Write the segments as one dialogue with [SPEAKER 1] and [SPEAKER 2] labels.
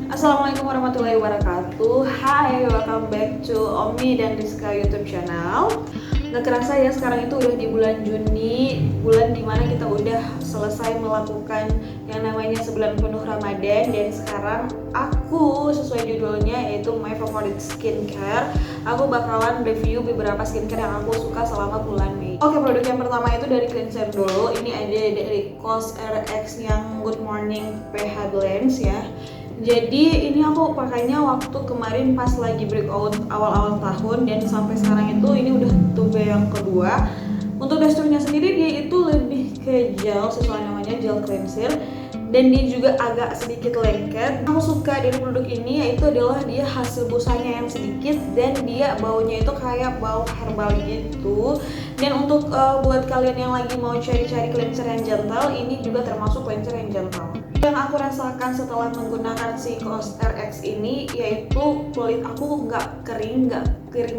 [SPEAKER 1] Assalamualaikum warahmatullahi wabarakatuh. Hai, welcome back to Omi dan Rizka YouTube channel. Gak kerasa ya, sekarang itu udah di bulan Juni, bulan dimana kita udah selesai melakukan yang namanya sebulan penuh Ramadan. Dan sekarang aku, sesuai judulnya, yaitu My Favorite Skincare, aku bakalan review beberapa skincare yang aku suka selama bulan Mei. Oke, produk yang pertama itu dari cleanser dulu. Ini ada dari COSRX yang Good Morning PH Blends ya. Jadi ini aku pakainya waktu kemarin pas lagi breakout awal-awal tahun, dan sampai sekarang itu ini udah tube yang kedua. Untuk teksturnya sendiri dia itu lebih ke gel, sesuai namanya gel cleanser, dan dia juga agak sedikit lengket. Aku suka dari produk ini yaitu adalah dia hasil busanya yang sedikit dan dia baunya itu kayak bau herbal gitu. Dan untuk buat kalian yang lagi mau cari-cari cleanser yang gentle, ini juga termasuk cleanser yang gentle. Yang aku rasakan setelah menggunakan si COSRX ini yaitu kulit aku nggak kering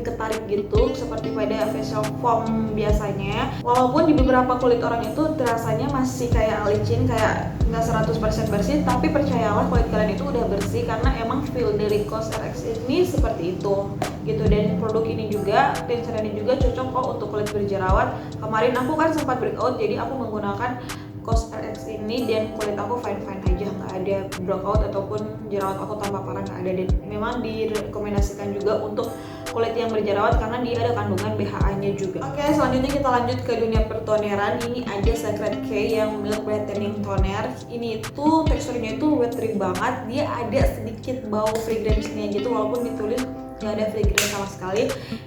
[SPEAKER 1] ketarik gitu seperti pada facial foam biasanya. Walaupun di beberapa kulit orang itu terasanya masih kayak licin, kayak nggak 100% bersih, tapi percayalah kulit kalian itu udah bersih karena emang feel dari COSRX ini seperti itu gitu. Dan produk ini juga, cleanser ini juga cocok kok untuk kulit berjerawat. Kemarin aku kan sempat breakout, jadi aku menggunakan COSRX ini dan kulit aku fine-fine aja, nggak ada breakout ataupun jerawat aku tambah parah, nggak ada. Dan memang direkomendasikan juga untuk kulit yang berjerawat karena dia ada kandungan BHA-nya juga. Oke, selanjutnya kita lanjut ke dunia pertoneran. Ini ada Secret K yang Milk Brightening Toner. Ini tuh teksturnya itu watery banget, dia ada sedikit bau fragrance-nya gitu walaupun ditulis nggak ada fragrance sama sekali.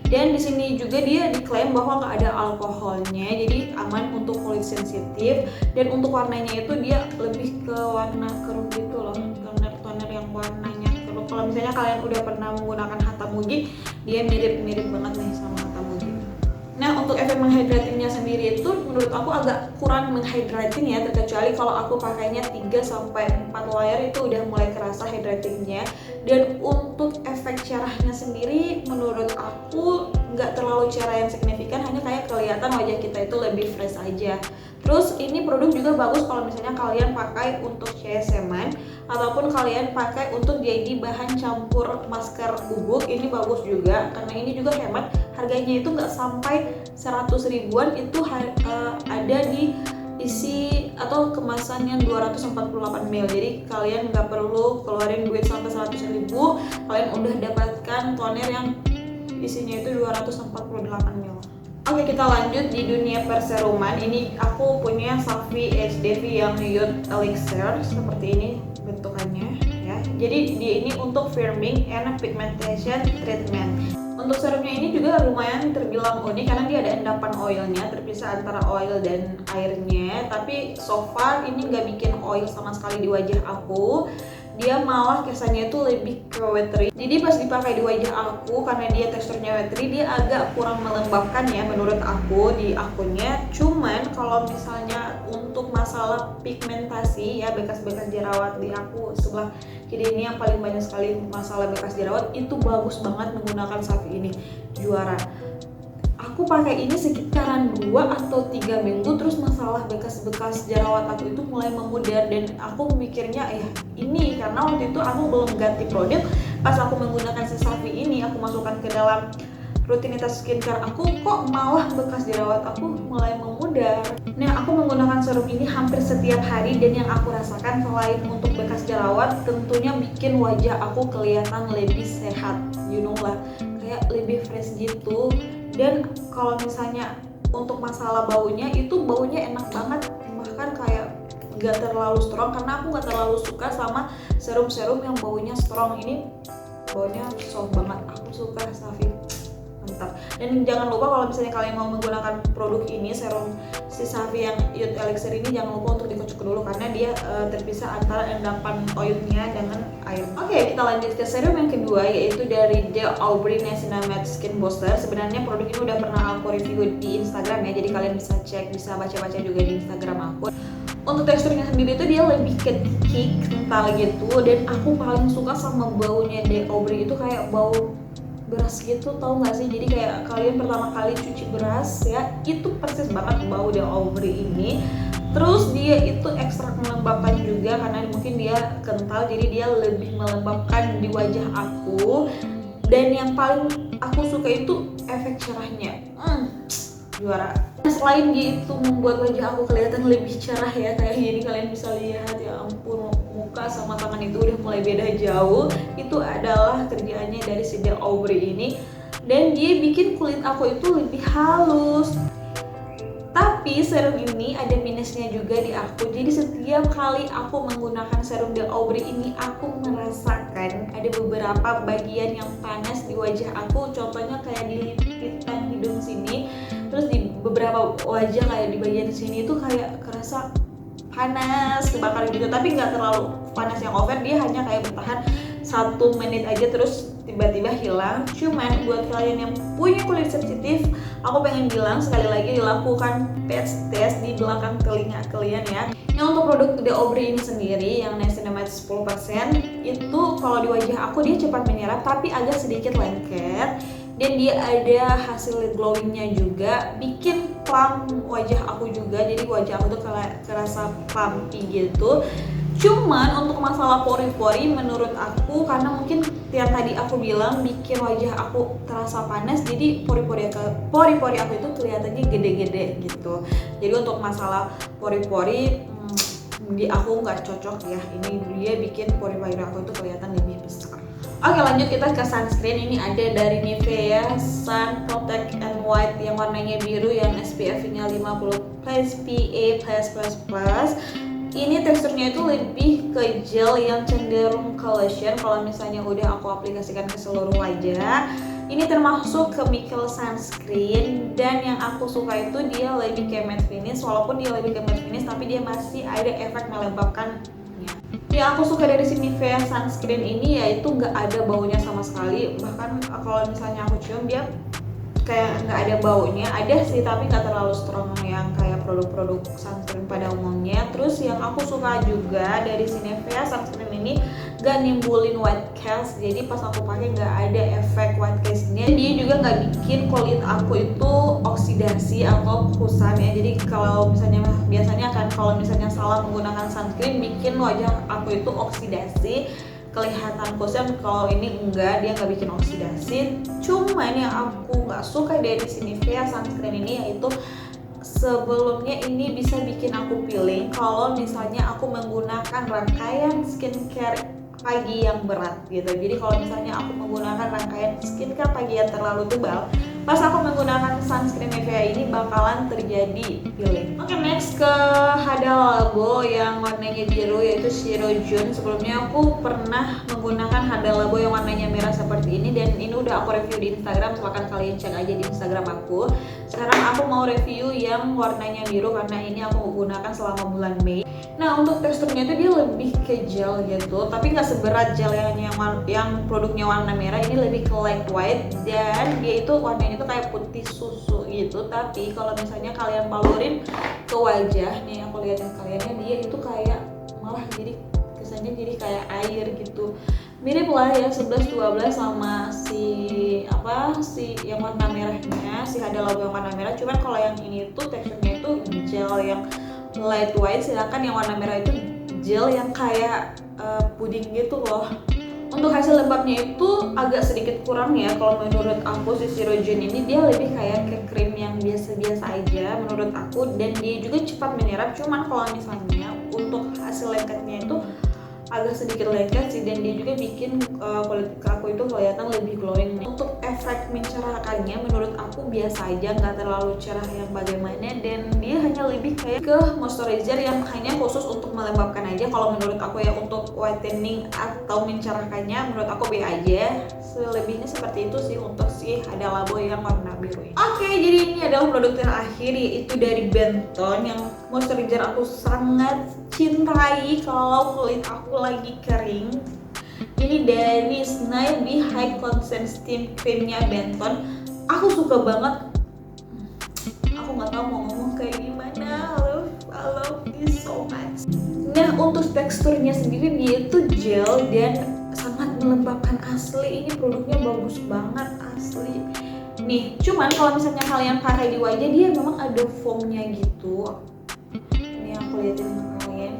[SPEAKER 1] Dan di sini juga dia diklaim bahwa nggak ada alkoholnya, jadi aman untuk kulit sensitif. Dan untuk warnanya itu dia lebih ke warna keruh gitu loh, toner yang warnanya keruh. Kalau misalnya kalian udah pernah menggunakan Hatta Muji, dia mirip-mirip banget nih sama Hatta Muji. Nah, untuk efek menghydratingnya sendiri itu menurut aku agak kurang menghydrating ya, terkecuali kalau aku pakainya 3-4 layer itu udah mulai kerasa hydratingnya. Dan untuk efek cerahnya sendiri menurut aku nggak terlalu cerah yang signifikan, hanya kayak kelihatan wajah kita itu lebih fresh aja. Terus ini produk juga bagus kalau misalnya kalian pakai untuk CSM-an ataupun kalian pakai untuk jadi bahan campur masker bubuk. Ini bagus juga karena ini juga hemat, harganya itu nggak sampai 100 ribuan, itu ada di isi atau kemasan yang 248 ml. Jadi kalian nggak perlu keluarin duit sampai 100 ribu, kalian udah dapatkan toner yang isinya itu 248 ml. Oke, kita lanjut di dunia perseruman. Ini aku punya Safi HDV yang Youth Elixir, seperti ini bentukannya ya. Jadi dia ini untuk firming and pigmentation treatment. Untuk serumnya ini juga lumayan terbilang unik karena dia ada endapan oilnya, terpisah antara oil dan airnya. Tapi so far ini nggak bikin oil sama sekali di wajah aku. Dia malah kesannya itu lebih ke watery. Jadi pas dipakai di wajah aku, karena dia teksturnya watery, dia agak kurang melembabkan ya menurut aku di akunnya. Cuman kalau misalnya untuk masalah pigmentasi ya, bekas-bekas jerawat di aku sebelah kiri ini yang paling banyak sekali masalah bekas jerawat, itu bagus banget menggunakan Safi ini, juara. Aku pakai ini sekitaran 2 atau 3 minggu, terus masalah bekas-bekas jerawat aku itu mulai memudar. Dan aku mikirnya ya ini karena waktu itu aku belum ganti produk. Pas aku menggunakan si Safi ini, aku masukkan ke dalam rutinitas skincare aku, kok malah bekas jerawat aku mulai memudar. Nah, aku menggunakan serum ini hampir setiap hari, dan yang aku rasakan selain untuk bekas jerawat, tentunya bikin wajah aku kelihatan lebih sehat, you know lah, kayak lebih fresh gitu. Dan kalau misalnya untuk masalah baunya, itu baunya enak banget, bahkan kayak gak terlalu strong, karena aku gak terlalu suka sama serum-serum yang baunya strong. Ini baunya soft banget, aku suka Safi, mantap. Dan jangan lupa kalau misalnya kalian mau menggunakan produk ini, serum si Safi yang Youth Elixir ini, jangan lupa untuk dikocok dulu karena dia terpisah antara endapan oilnya dengan air. Oke, kita lanjut ke serum yang kedua, yaitu dari The Aubrey Niacinamide Skin Booster. Sebenarnya produk ini udah pernah aku review di Instagram ya, jadi kalian bisa cek, bisa baca-baca juga di Instagram aku. Untuk teksturnya sendiri itu dia lebih ke thick, kental gitu, dan aku paling suka sama baunya The Aubrey itu kayak bau beras gitu, tau gak sih? Jadi kayak kalian pertama kali cuci beras ya, itu persis banget bau The Aubrey ini. Terus dia itu ekstrak melembabkan juga karena mungkin dia kental, jadi dia lebih melembabkan di wajah aku. Dan yang paling aku suka itu efek cerahnya, juara. Selain dia itu membuat wajah aku kelihatan lebih cerah ya, kayak gini kalian bisa lihat, ya ampun, muka sama tangan itu udah mulai beda jauh. Itu adalah kerjaannya dari si The Aubrey ini, dan dia bikin kulit aku itu lebih halus. Tapi serum ini ada minusnya juga di aku. Jadi setiap kali aku menggunakan serum The Aubrey ini, aku merasakan ada beberapa bagian yang panas di wajah aku. Contohnya kayak di lipitan hidung sini, terus di beberapa wajah kayak di bagian sini itu kayak kerasa panas, kebakar gitu. Tapi nggak terlalu panas yang over, dia hanya kayak bertahan 1 menit aja terus tiba-tiba hilang. Cuman buat kalian yang punya kulit sensitif, aku pengen bilang sekali lagi, lakukan patch test di belakang telinga kalian ya. Yang untuk produk The Aubrey ini sendiri yang niacinamide 10% itu kalau di wajah aku dia cepat menyerap tapi agak sedikit lengket, dan dia ada hasil glowingnya juga, bikin plump wajah aku juga, jadi wajah aku tuh kerasa plumpy gitu. Cuman untuk masalah pori-pori menurut aku, karena mungkin yang tadi aku bilang bikin wajah aku terasa panas, jadi pori-pori aku itu kelihatannya gede-gede gitu. Jadi untuk masalah pori-pori di aku nggak cocok ya, ini dia bikin pori-pori aku itu kelihatan lebih besar. Oke, lanjut kita ke sunscreen. Ini ada dari Nivea Sun Protect and White yang warnanya biru, yang SPF-nya 50 PA+++. Ini teksturnya itu lebih ke gel yang cenderung ke lotion kalau misalnya udah aku aplikasikan ke seluruh wajah. Ini termasuk chemical sunscreen, dan yang aku suka itu dia lebih ke matte finish. Walaupun dia lebih ke matte finish, tapi dia masih ada efek melembabkan. Yang aku suka dari si Nivea sunscreen ini yaitu nggak ada baunya sama sekali. Bahkan kalau misalnya aku cium, dia kayak nggak ada baunya. Ada sih tapi nggak terlalu strong yang kayak produk-produk sunscreen pada umumnya. Terus yang aku suka juga dari si Nivea sunscreen ini nggak nimbulin white cast, jadi pas aku pakai nggak ada efek white cast-nya. Dia juga nggak bikin kulit aku itu oksidasi atau kusam ya. Jadi kalau misalnya biasanya kan kalau misalnya salah menggunakan sunscreen bikin wajah aku itu oksidasi, kelihatan kusam. Kalau ini enggak, dia nggak bikin oksidasi. Cuman yang aku nggak suka dari si Nivea sunscreen ini yaitu sebelumnya ini bisa bikin aku peeling kalau misalnya aku menggunakan rangkaian skincare pagi yang berat gitu. Jadi kalau misalnya aku menggunakan rangkaian skincare pagi yang terlalu tebal, pas aku menggunakan sunscreen Nivea ini bakalan terjadi peeling. Oke, next ke Hada Labo yang warnanya biru yaitu Zero June. Sebelumnya aku pernah menggunakan Hada Labo yang warnanya merah seperti ini, dan ini udah aku review di Instagram, silahkan kalian cek aja di Instagram aku. Sekarang aku mau review yang warnanya biru karena ini aku menggunakan selama bulan Mei. Nah, untuk teksturnya itu dia lebih ke gel gitu, tapi nggak seberat gel yang produknya warna merah. Ini lebih ke light white, dan dia itu warnanya itu kayak putih susu gitu. Tapi kalau misalnya kalian balurin ke wajah nih, aku liatin kaliannya, dia itu kayak malah jadi kesannya jadi kayak air gitu. Mirip lah ya 11-12 sama si yang warna merahnya, si Hada Labo yang warna merah. Cuman kalau yang ini tuh teksturnya itu gel yang light white, sedangkan yang warna merah itu gel yang kayak puding gitu loh. Untuk hasil lembabnya itu agak sedikit kurang ya kalau menurut aku. Si Zero June ini dia lebih kayak ke krim yang biasa-biasa aja menurut aku, dan dia juga cepat menyerap. Cuman kalau misalnya untuk hasil lengketnya itu agak sedikit lengket sih, dan dia juga bikin kulit aku itu kelihatan lebih glowing. Untuk efek mencerahkannya menurut aku biasa aja, nggak terlalu cerah yang bagaimana, dan dia hanya lebih kayak ke moisturizer yang hanya khusus untuk melembabkan aja. Kalau menurut aku ya, untuk whitening atau mencerahkannya menurut aku B aja. Selebihnya seperti itu sih untuk si Hada Labo yang warna biru ini. Oke, jadi ini adalah produk terakhir, yaitu dari Benton yang moisturizer aku sangat cintai kalau kulit aku lagi kering. Ini dari Snail Be High Concentrate Steam Creamnya Benton. Aku suka banget. Aku nggak tahu mau ngomong kayak gimana. I love this so much. Nah, untuk teksturnya sendiri dia itu gel dan sangat melembabkan asli. Ini produknya bagus banget asli. Nih, cuman kalau misalnya kalian pakai di wajah, dia memang ada foamnya gitu. Ini yang ngeliatin kalian.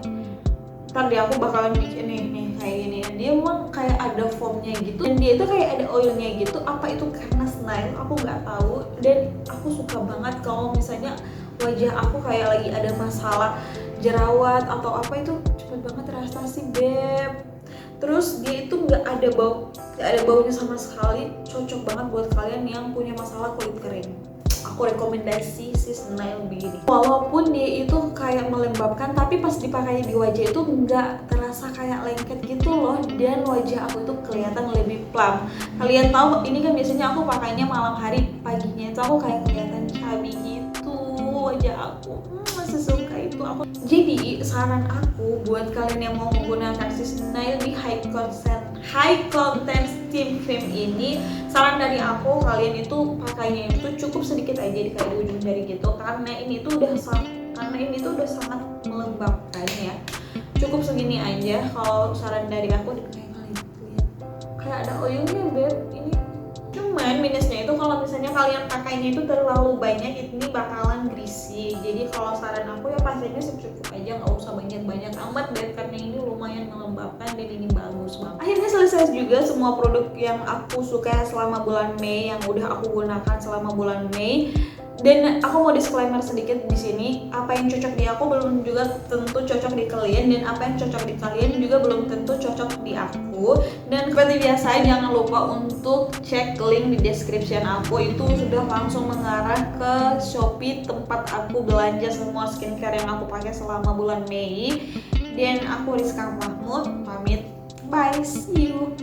[SPEAKER 1] Ntar deh aku bakalan bikin nih kayak gini. Dia emang kayak ada foamnya gitu, dan dia itu kayak ada oilnya gitu. Apa itu karena snail? Aku nggak tahu. Dan aku suka banget kalau misalnya wajah aku kayak lagi ada masalah jerawat atau apa, itu cepet banget terastasi beb. Terus dia itu nggak ada baunya sama sekali. Cocok banget buat kalian yang punya masalah kulit kering. Aku rekomendasi si Snail begini. Walaupun dia itu kayak melembabkan, tapi pas dipakai di wajah itu nggak terasa kayak lengket gitu loh. Dan wajah aku itu kelihatan lebih plump. Kalian tahu ini kan biasanya aku pakainya malam hari, paginya itu aku kayak kelihatan chubby gitu wajah aku. Sesuka itu aku. Jadi saran aku buat kalian yang mau menggunakan si Snail di high content steam cream ini, saran dari aku kalian itu pakainya itu cukup sedikit aja di kayak di ujung jari gitu, karena ini tuh udah sangat melembabkan ya. Cukup segini aja kalau saran dari aku. Kayak kalian lihat kayak ada oilnya beb ini. Cuman minusnya itu kalau misalnya kalian pakainya itu terlalu banyak, ini bakalan greasy. Jadi kalau saran aku ya pakainya secukup aja, nggak usah banyak-banyak amat deh, karena ini lumayan melembabkan dan ini bagus banget. Akhirnya selesai juga semua produk yang aku suka selama bulan Mei, yang udah aku gunakan selama bulan Mei. Dan aku mau disclaimer sedikit di sini, apa yang cocok di aku belum juga tentu cocok di kalian, dan apa yang cocok di kalian juga belum tentu cocok di aku. Dan seperti biasa jangan lupa untuk cek link di description aku, itu sudah langsung mengarah ke Shopee tempat aku belanja semua skincare yang aku pakai selama bulan Mei. Dan aku Rizka Mahmud pamit, bye, see you.